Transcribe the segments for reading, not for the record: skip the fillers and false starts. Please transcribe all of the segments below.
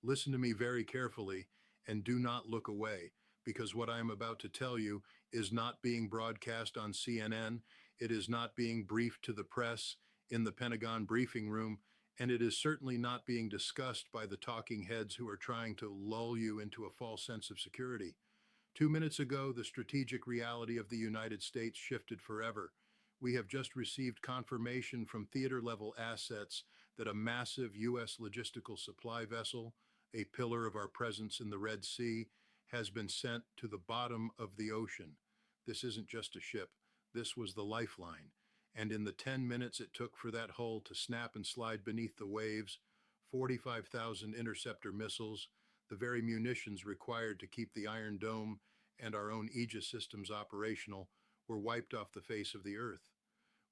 Listen to me very carefully and do not look away, because what I am about to tell you is not being broadcast on CNN, it is not being briefed to the press in the Pentagon briefing room, and it is certainly not being discussed by the talking heads who are trying to lull you into a false sense of security. 2 minutes ago, the strategic reality of the United States shifted forever. We have just received confirmation from theater level assets that a massive U.S. logistical supply vessel, a pillar of our presence in the Red Sea, has been sent to the bottom of the ocean. This isn't just a ship, this was the lifeline. And in the 10 minutes it took for that hull to snap and slide beneath the waves, 45,000 interceptor missiles, the very munitions required to keep the Iron Dome and our own Aegis systems operational, were wiped off the face of the earth.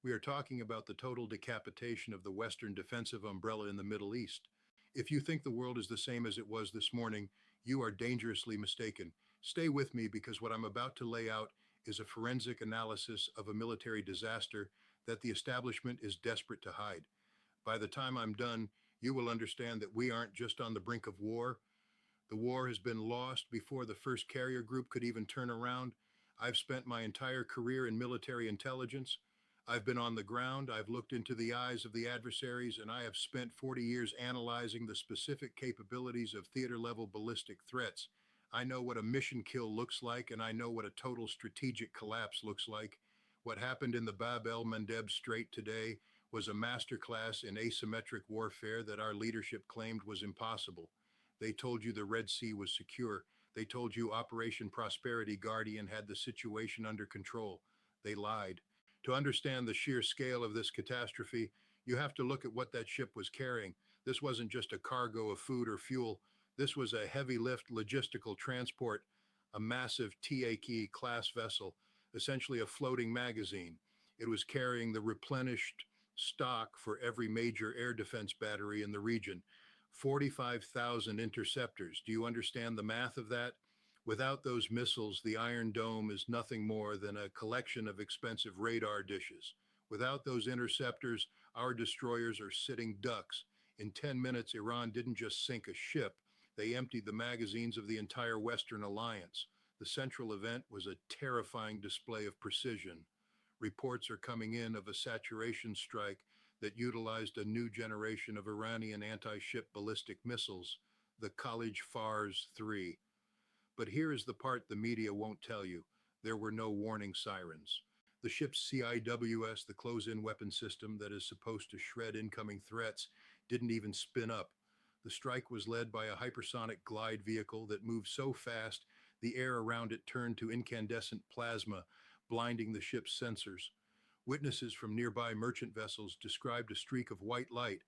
We are talking about the total decapitation of the Western defensive umbrella in the Middle East. If you think the world is the same as it was this morning, you are dangerously mistaken. Stay with me, because what I'm about to lay out is a forensic analysis of a military disaster that the establishment is desperate to hide. By the time I'm done, you will understand that we aren't just on the brink of war. The war has been lost before the first carrier group could even turn around. I've spent my entire career in military intelligence. I've been on the ground, I've looked into the eyes of the adversaries, and I have spent 40 years analyzing the specific capabilities of theater-level ballistic threats. I know what a mission kill looks like, and I know what a total strategic collapse looks like. What happened in the Bab el-Mandeb Strait today was a masterclass in asymmetric warfare that our leadership claimed was impossible. They told you the Red Sea was secure. They told you Operation Prosperity Guardian had the situation under control. They lied. To understand the sheer scale of this catastrophe, you have to look at what that ship was carrying. This wasn't just a cargo of food or fuel. This was a heavy lift logistical transport, a massive TAK class vessel, essentially a floating magazine. It was carrying the replenished stock for every major air defense battery in the region. 45,000 interceptors. Do you understand the math of that? Without those missiles, the Iron Dome is nothing more than a collection of expensive radar dishes. Without those interceptors, our destroyers are sitting ducks. In 10 minutes, Iran didn't just sink a ship, they emptied the magazines of the entire Western alliance. The central event was a terrifying display of precision. Reports are coming in of a saturation strike that utilized a new generation of Iranian anti-ship ballistic missiles, the College Fars 3. But here is the part the media won't tell you. There were no warning sirens. The ship's CIWS, the close-in weapon system that is supposed to shred incoming threats, didn't even spin up. The strike was led by a hypersonic glide vehicle that moved so fast the air around it turned to incandescent plasma, blinding the ship's sensors. Witnesses from nearby merchant vessels described a streak of white light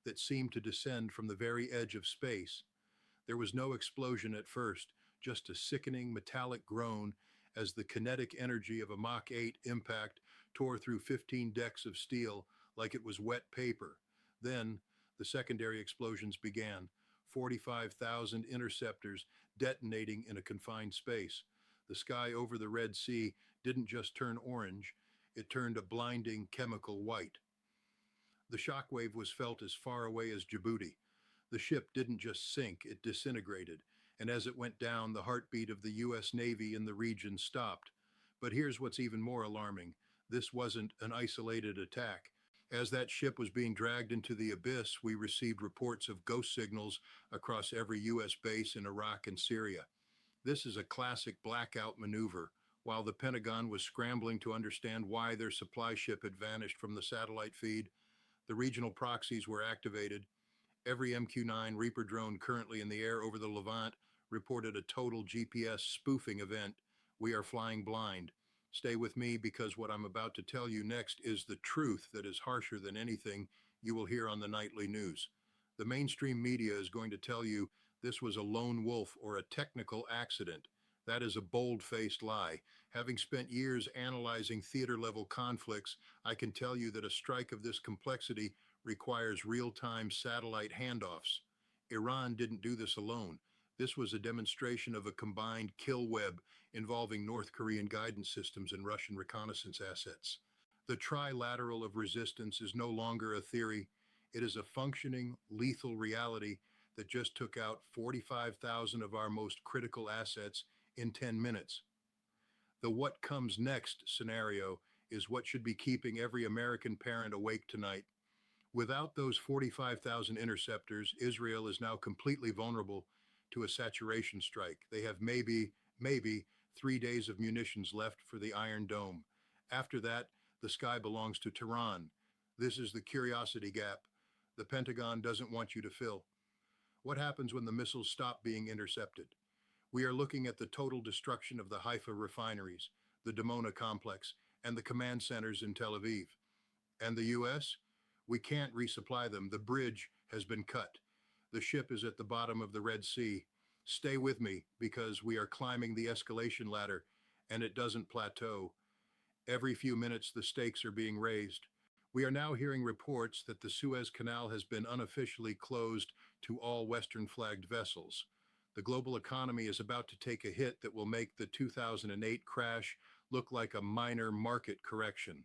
that seemed to descend from the very edge of space. There was no explosion at first, just a sickening metallic groan as the kinetic energy of a Mach 8 impact tore through 15 decks of steel like it was wet paper. Then, the secondary explosions began, 45,000 interceptors detonating in a confined space. The sky over the Red Sea didn't just turn orange, it turned a blinding chemical white. The shockwave was felt as far away as Djibouti. The ship didn't just sink, it disintegrated, and as it went down, the heartbeat of the U.S. Navy in the region stopped. But here's what's even more alarming. This wasn't an isolated attack. As that ship was being dragged into the abyss, we received reports of ghost signals across every U.S. base in Iraq and Syria. This is a classic blackout maneuver. While the Pentagon was scrambling to understand why their supply ship had vanished from the satellite feed, the regional proxies were activated. Every MQ-9 Reaper drone currently in the air over the Levant reported a total GPS spoofing event. We are flying blind. Stay with me, because what I'm about to tell you next is the truth that is harsher than anything you will hear on the nightly news. The mainstream media is going to tell you this was a lone wolf or a technical accident. That is a bold-faced lie. Having spent years analyzing theater-level conflicts, I can tell you that a strike of this complexity requires real-time satellite handoffs. Iran didn't do this alone. This was a demonstration of a combined kill web involving North Korean guidance systems and Russian reconnaissance assets. The trilateral of resistance is no longer a theory. It is a functioning, lethal reality that just took out 45,000 of our most critical assets in 10 minutes. The what comes next scenario is what should be keeping every American parent awake tonight. Without those 45,000 interceptors, Israel is now completely vulnerable to a saturation strike. They have maybe 3 days of munitions left for the Iron Dome. After that, the sky belongs to Tehran. This is the curiosity gap the Pentagon doesn't want you to fill. What happens when the missiles stop being intercepted? We are looking at the total destruction of the Haifa refineries, the Dimona complex, and the command centers in Tel Aviv. And the U.S.? We can't resupply them. The bridge has been cut. The ship is at the bottom of the Red Sea. Stay with me because we are climbing the escalation ladder and it doesn't plateau. Every few minutes, the stakes are being raised. We are now hearing reports that the Suez Canal has been unofficially closed to all Western flagged vessels. The global economy is about to take a hit that will make the 2008 crash look like a minor market correction.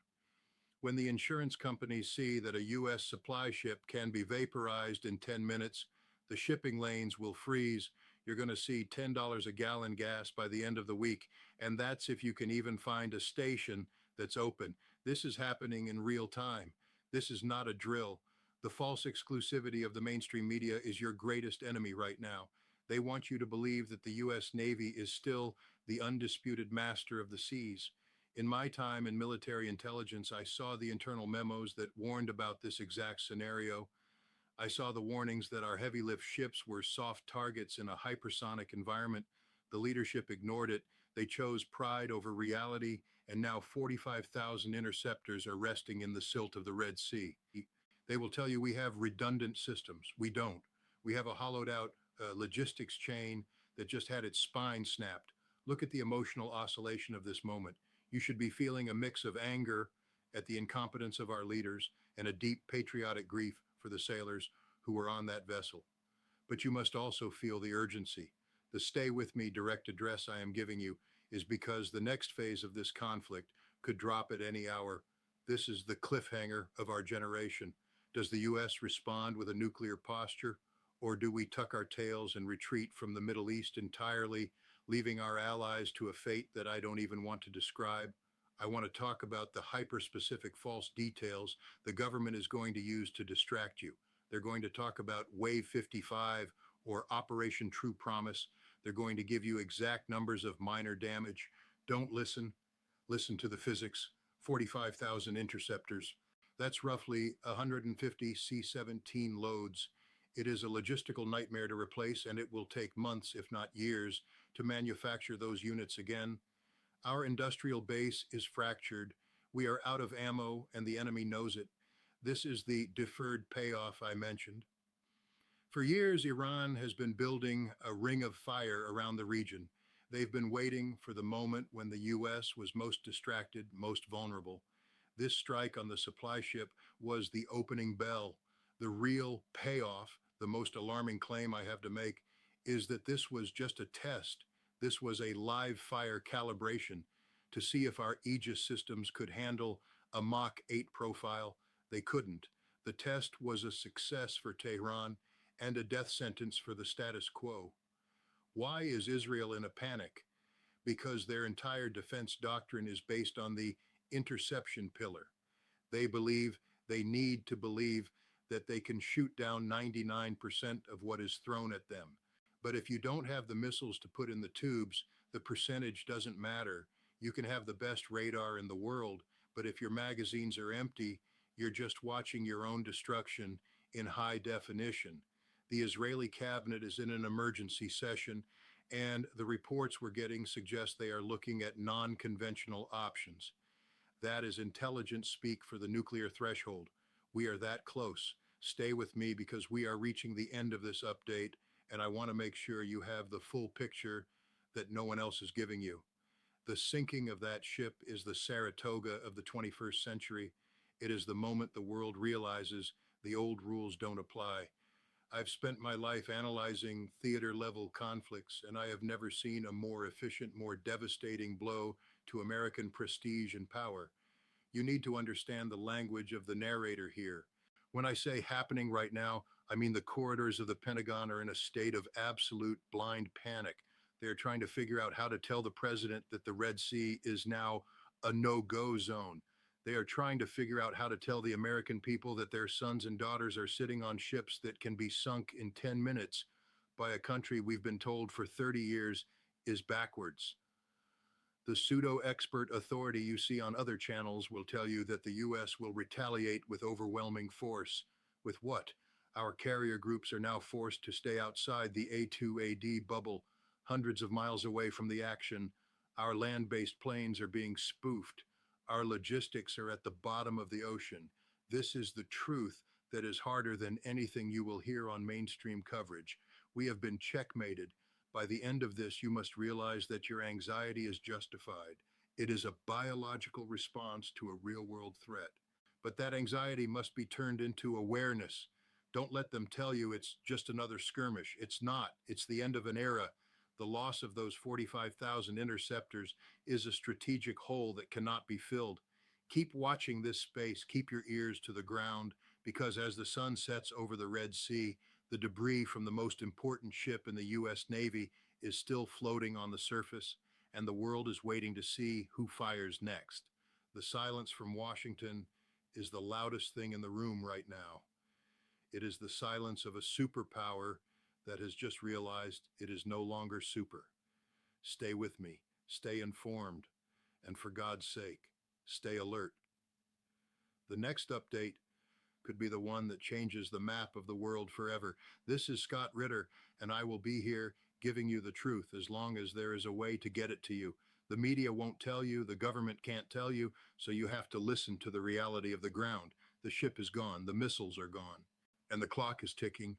When the insurance companies see that a U.S. supply ship can be vaporized in 10 minutes, the shipping lanes will freeze. You're going to see $10 a gallon gas by the end of the week, and that's if you can even find a station that's open. This is happening in real time. This is not a drill. The false exclusivity of the mainstream media is your greatest enemy right now. They want you to believe that the U.S. Navy is still the undisputed master of the seas. In my time in military intelligence, I saw the internal memos that warned about this exact scenario. I saw the warnings that our heavy lift ships were soft targets in a hypersonic environment. The leadership ignored it. They chose pride over reality, and now 45,000 interceptors are resting in the silt of the Red Sea. They will tell you we have redundant systems. We don't. We have a hollowed out logistics chain that just had its spine snapped. Look at the emotional oscillation of this moment. You should be feeling a mix of anger at the incompetence of our leaders and a deep patriotic grief for the sailors who were on that vessel. But you must also feel the urgency. The stay with me direct address I am giving you is because the next phase of this conflict could drop at any hour. This is the cliffhanger of our generation. Does the U.S. respond with a nuclear posture, or do we tuck our tails and retreat from the Middle East entirely, leaving our allies to a fate that I don't even want to describe? I want to talk about the hyper-specific false details the government is going to use to distract you. They're going to talk about Wave 55 or Operation True Promise. They're going to give you exact numbers of minor damage. Don't listen. Listen to the physics. 45,000 interceptors. That's roughly 150 C-17 loads. It is a logistical nightmare to replace, and it will take months, if not years, to manufacture those units again. Our industrial base is fractured. We are out of ammo, and the enemy knows it. This is the deferred payoff I mentioned. For years, Iran has been building a ring of fire around the region. They've been waiting for the moment when the U.S. was most distracted, most vulnerable. This strike on the supply ship was the opening bell. The real payoff, the most alarming claim I have to make, is that this was just a test. This was a live fire calibration to see if our Aegis systems could handle a Mach 8 profile. They couldn't. The test was a success for Tehran and a death sentence for the status quo. Why is Israel in a panic? Because their entire defense doctrine is based on the interception pillar. They need to believe that they can shoot down 99% of what is thrown at them. But if you don't have the missiles to put in the tubes, the percentage doesn't matter. You can have the best radar in the world, but if your magazines are empty, you're just watching your own destruction in high definition. The Israeli cabinet is in an emergency session, and the reports we're getting suggest they are looking at non-conventional options. That is intelligence speak for the nuclear threshold. We are that close. Stay with me because we are reaching the end of this update, and I want to make sure you have the full picture that no one else is giving you. The sinking of that ship is the Saratoga of the 21st century. It is the moment the world realizes the old rules don't apply. I've spent my life analyzing theater-level conflicts, and I have never seen a more efficient, more devastating blow to American prestige and power. You need to understand the language of the narrator here. When I say happening right now, I mean, the corridors of the Pentagon are in a state of absolute blind panic. They're trying to figure out how to tell the president that the Red Sea is now a no-go zone. They are trying to figure out how to tell the American people that their sons and daughters are sitting on ships that can be sunk in 10 minutes by a country we've been told for 30 years is backwards. The pseudo-expert authority you see on other channels will tell you that the US will retaliate with overwhelming force. With what? Our carrier groups are now forced to stay outside the A2AD bubble, hundreds of miles away from the action. Our land-based planes are being spoofed. Our logistics are at the bottom of the ocean. This is the truth that is harder than anything you will hear on mainstream coverage. We have been checkmated. By the end of this, you must realize that your anxiety is justified. It is a biological response to a real-world threat. But that anxiety must be turned into awareness. Don't let them tell you it's just another skirmish. It's not. It's the end of an era. The loss of those 45,000 interceptors is a strategic hole that cannot be filled. Keep watching this space. Keep your ears to the ground, because as the sun sets over the Red Sea, the debris from the most important ship in the U.S. Navy is still floating on the surface, and the world is waiting to see who fires next. The silence from Washington is the loudest thing in the room right now. It is the silence of a superpower that has just realized it is no longer super. Stay with me, stay informed, and for God's sake, stay alert. The next update could be the one that changes the map of the world forever. This is Scott Ritter, and I will be here giving you the truth as long as there is a way to get it to you. The media won't tell you, the government can't tell you, so you have to listen to the reality of the ground. The ship is gone, the missiles are gone, and the clock is ticking